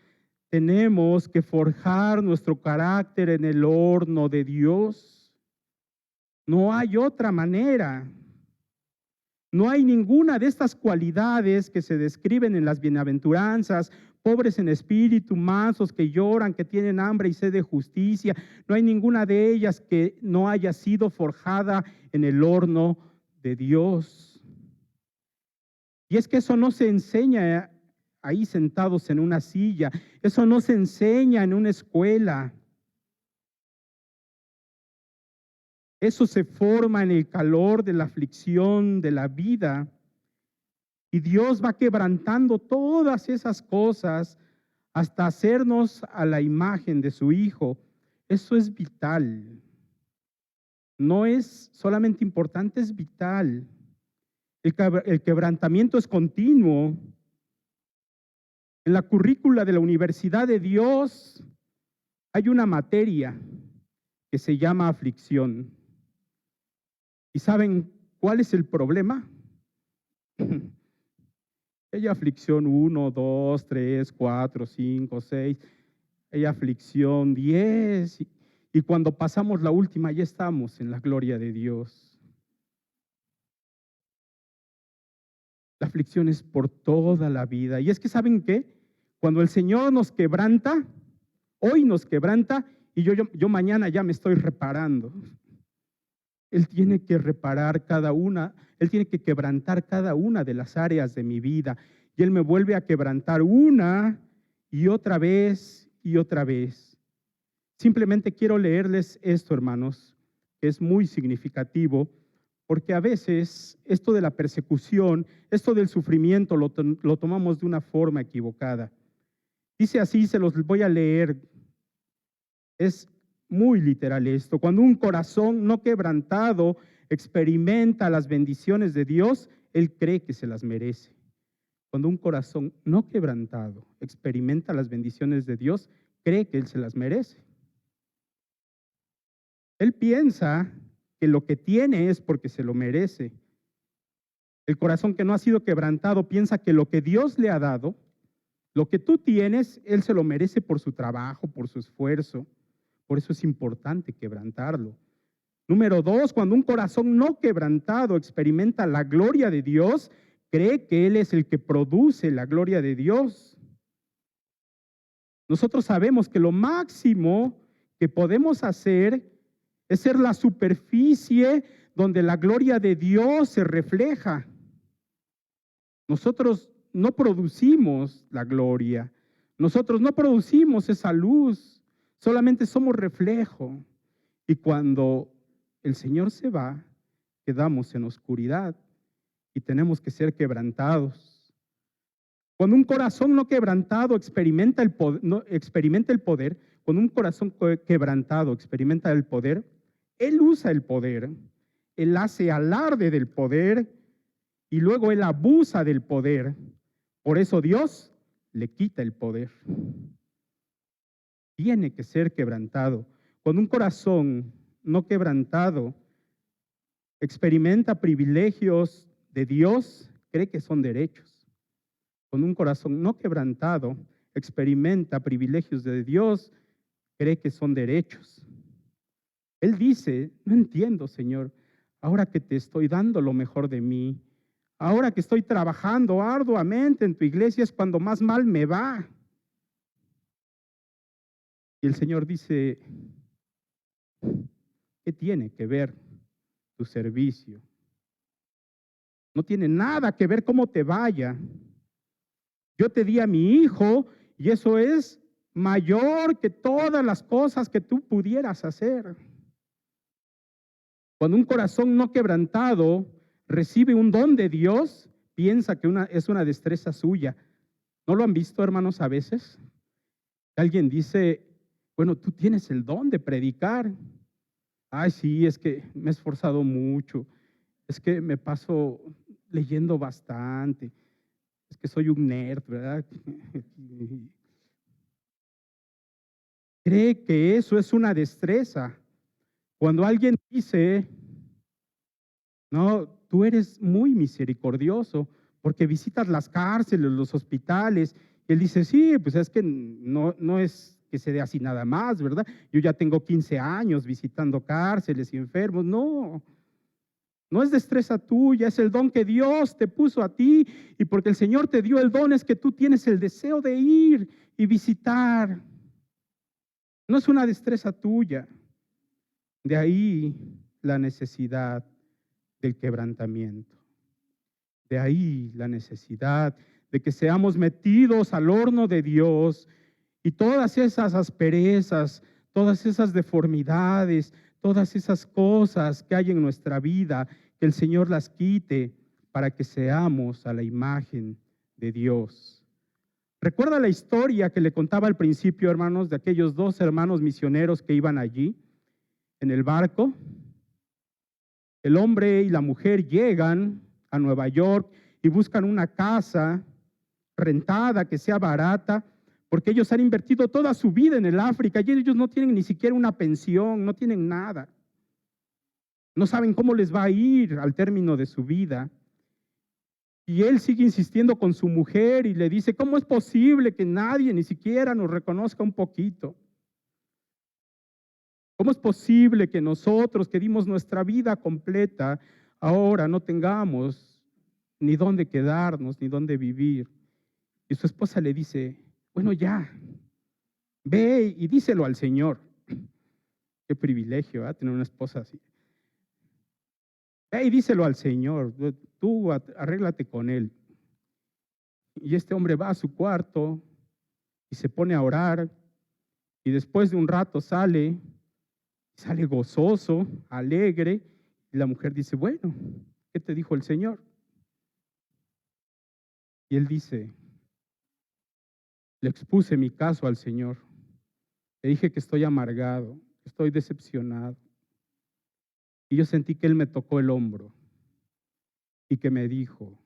tenemos que forjar nuestro carácter en el horno de Dios. No hay otra manera. No hay ninguna de estas cualidades que se describen en las bienaventuranzas, pobres en espíritu, mansos, que lloran, que tienen hambre y sed de justicia. No hay ninguna de ellas que no haya sido forjada en el horno de Dios. Y es que eso no se enseña ahí sentados en una silla, eso no se enseña en una escuela. Eso se forma en el calor de la aflicción de la vida. Y Dios va quebrantando todas esas cosas hasta hacernos a la imagen de su Hijo. Eso es vital. No es solamente importante, es vital. El quebrantamiento es continuo. En la currícula de la Universidad de Dios hay una materia que se llama aflicción. ¿Y saben cuál es el problema? Hay aflicción 1, 2, 3, 4, 5, 6. Hay aflicción 10. Y cuando pasamos la última ya estamos en la gloria de Dios. La aflicción es por toda la vida. Y es que ¿saben qué? Cuando el Señor nos quebranta, hoy nos quebranta y yo mañana ya me estoy reparando. Él tiene que reparar cada una, Él tiene que quebrantar cada una de las áreas de mi vida. Y Él me vuelve a quebrantar una y otra vez y otra vez. Simplemente quiero leerles esto, hermanos, que es muy significativo, porque a veces esto de la persecución, esto del sufrimiento lo tomamos de una forma equivocada. Dice así, se los voy a leer. Es muy literal esto. Cuando un corazón no quebrantado experimenta las bendiciones de Dios, él cree que se las merece. Cuando un corazón no quebrantado experimenta las bendiciones de Dios, cree que él se las merece. Él piensa que lo que tiene es porque se lo merece. El corazón que no ha sido quebrantado piensa que lo que Dios le ha dado, lo que tú tienes, él se lo merece por su trabajo, por su esfuerzo. Por eso es importante quebrantarlo. Número 2, cuando un corazón no quebrantado experimenta la gloria de Dios, cree que Él es el que produce la gloria de Dios. Nosotros sabemos que lo máximo que podemos hacer es ser la superficie donde la gloria de Dios se refleja. Nosotros no producimos la gloria, nosotros no producimos esa luz, solamente somos reflejo. Y cuando el Señor se va, quedamos en oscuridad y tenemos que ser quebrantados. Cuando un corazón no quebrantado experimenta el poder, cuando un corazón quebrantado experimenta el poder, él usa el poder, él hace alarde del poder y luego él abusa del poder. Por eso Dios le quita el poder. Tiene que ser quebrantado. Cuando un corazón no quebrantado experimenta privilegios de Dios, cree que son derechos. Cuando un corazón no quebrantado experimenta privilegios de Dios, cree que son derechos. Él dice, no entiendo, Señor, ahora que te estoy dando lo mejor de mí, ahora que estoy trabajando arduamente en tu iglesia es cuando más mal me va. Y el Señor dice, ¿qué tiene que ver tu servicio? No tiene nada que ver cómo te vaya. Yo te di a mi hijo y eso es mayor que todas las cosas que tú pudieras hacer. Cuando un corazón no quebrantado recibe un don de Dios, piensa que es una destreza suya. ¿No lo han visto, hermanos, a veces? Alguien dice, bueno, tú tienes el don de predicar. Ay, sí, es que me he esforzado mucho. Es que me paso leyendo bastante. Es que soy un nerd, ¿verdad? Cree que eso es una destreza. Cuando alguien dice, no, tú eres muy misericordioso porque visitas las cárceles, los hospitales. Y él dice, sí, pues es que no es que se dé así nada más, ¿verdad? Yo ya tengo 15 años visitando cárceles y enfermos. No, no es destreza tuya, es el don que Dios te puso a ti. Y porque el Señor te dio el don es que tú tienes el deseo de ir y visitar. No es una destreza tuya. De ahí la necesidad del quebrantamiento. De ahí la necesidad de que seamos metidos al horno de Dios y todas esas asperezas, todas esas deformidades, todas esas cosas que hay en nuestra vida, que el Señor las quite para que seamos a la imagen de Dios. ¿Recuerda la historia que le contaba al principio, hermanos, de aquellos 2 hermanos misioneros que iban allí en el barco? El hombre y la mujer llegan a Nueva York y buscan una casa rentada que sea barata, porque ellos han invertido toda su vida en el África y ellos no tienen ni siquiera una pensión, no tienen nada. No saben cómo les va a ir al término de su vida. Y él sigue insistiendo con su mujer y le dice, ¿cómo es posible que nadie ni siquiera nos reconozca un poquito? ¿Cómo es posible que nosotros que dimos nuestra vida completa ahora no tengamos ni dónde quedarnos, ni dónde vivir? Y su esposa le dice, bueno, ya, ve y díselo al Señor. Qué privilegio, ¿eh? Tener una esposa así. Ve y díselo al Señor, tú arréglate con él. Y este hombre va a su cuarto y se pone a orar y después de un rato sale gozoso, alegre, y la mujer dice, bueno, ¿qué te dijo el Señor? Y él dice, le expuse mi caso al Señor, le dije que estoy amargado, que estoy decepcionado. Y yo sentí que Él me tocó el hombro y que me dijo,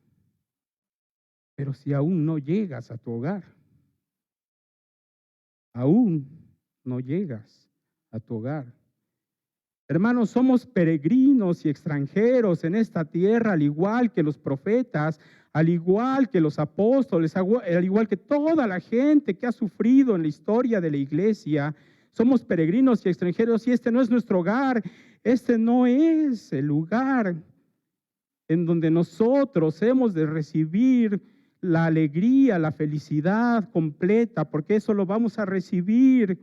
pero si aún no llegas a tu hogar, aún no llegas a tu hogar. Hermanos, somos peregrinos y extranjeros en esta tierra, al igual que los profetas, al igual que los apóstoles, al igual que toda la gente que ha sufrido en la historia de la iglesia. Somos peregrinos y extranjeros y este no es nuestro hogar, este no es el lugar en donde nosotros hemos de recibir la alegría, la felicidad completa, porque eso lo vamos a recibir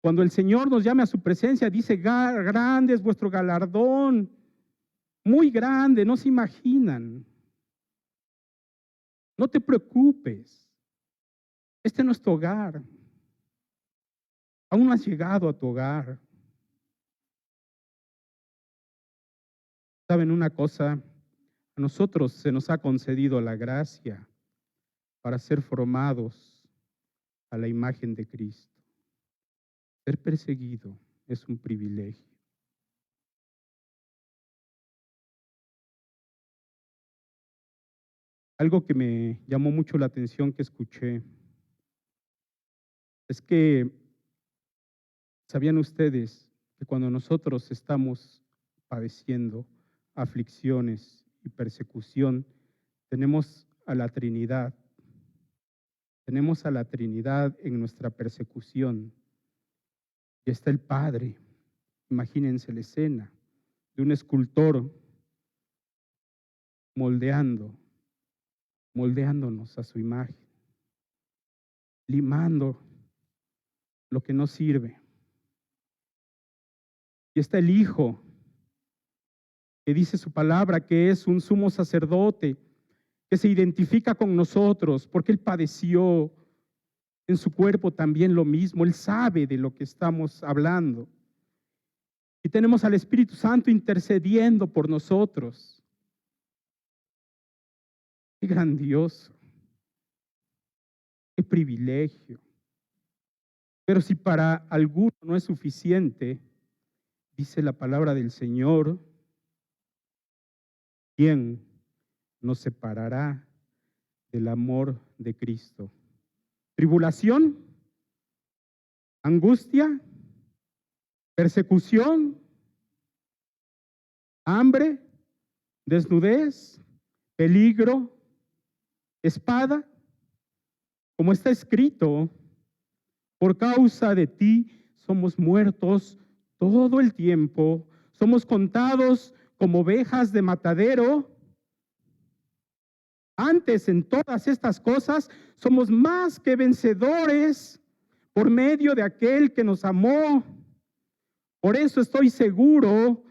cuando el Señor nos llame a su presencia. Dice, grande es vuestro galardón, muy grande, no se imaginan. No te preocupes, este no es tu hogar, aún no has llegado a tu hogar. ¿Saben una cosa? A nosotros se nos ha concedido la gracia para ser formados a la imagen de Cristo. Ser perseguido es un privilegio. Algo que me llamó mucho la atención que escuché es que, ¿sabían ustedes que cuando nosotros estamos padeciendo aflicciones y persecución, tenemos a la Trinidad? Tenemos a la Trinidad en nuestra persecución. Y está el Padre. Imagínense la escena de un escultor moldeándonos a su imagen, limando lo que no sirve. Y está el Hijo, que dice su palabra que es un sumo sacerdote, que se identifica con nosotros porque Él padeció en su cuerpo también lo mismo. Él sabe de lo que estamos hablando. Y tenemos al Espíritu Santo intercediendo por nosotros. Qué grandioso, qué privilegio. Pero si para alguno no es suficiente, dice la palabra del Señor, ¿quién nos separará del amor de Cristo? ¿Tribulación? ¿Angustia? ¿Persecución? ¿Hambre? ¿Desnudez? ¿Peligro? ¿Espada? Como está escrito, por causa de ti somos muertos todo el tiempo, somos contados como ovejas de matadero. Antes, en todas estas cosas, somos más que vencedores por medio de aquel que nos amó. Por eso estoy seguro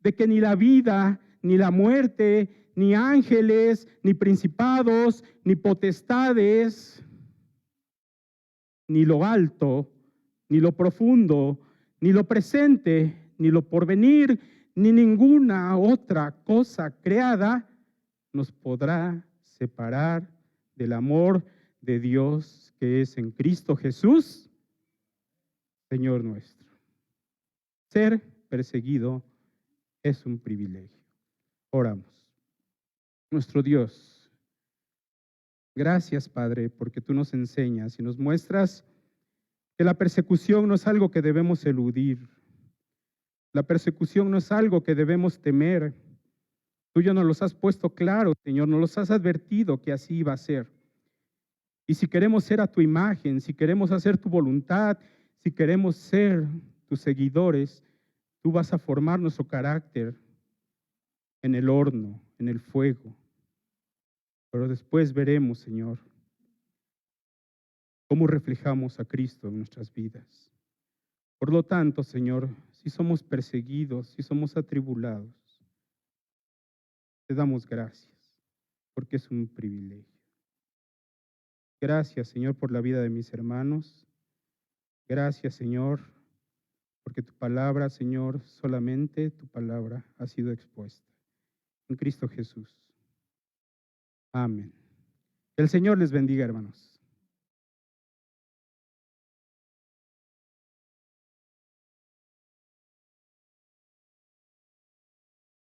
de que ni la vida, ni la muerte, ni ángeles, ni principados, ni potestades, ni lo alto, ni lo profundo, ni lo presente, ni lo porvenir, ni ninguna otra cosa creada nos podrá separar del amor de Dios que es en Cristo Jesús, Señor nuestro. Ser perseguido es un privilegio. Oramos. Nuestro Dios, gracias, Padre, porque tú nos enseñas y nos muestras que la persecución no es algo que debemos eludir. La persecución no es algo que debemos temer. Tú ya nos los has puesto claro, Señor, nos los has advertido que así iba a ser. Y si queremos ser a tu imagen, si queremos hacer tu voluntad, si queremos ser tus seguidores, tú vas a formar nuestro carácter en el horno, en el fuego. Pero después veremos, Señor, cómo reflejamos a Cristo en nuestras vidas. Por lo tanto, Señor, si somos perseguidos, si somos atribulados, te damos gracias, porque es un privilegio. Gracias, Señor, por la vida de mis hermanos. Gracias, Señor, porque tu palabra, Señor, solamente tu palabra ha sido expuesta. En Cristo Jesús. Amén. Que el Señor les bendiga, hermanos.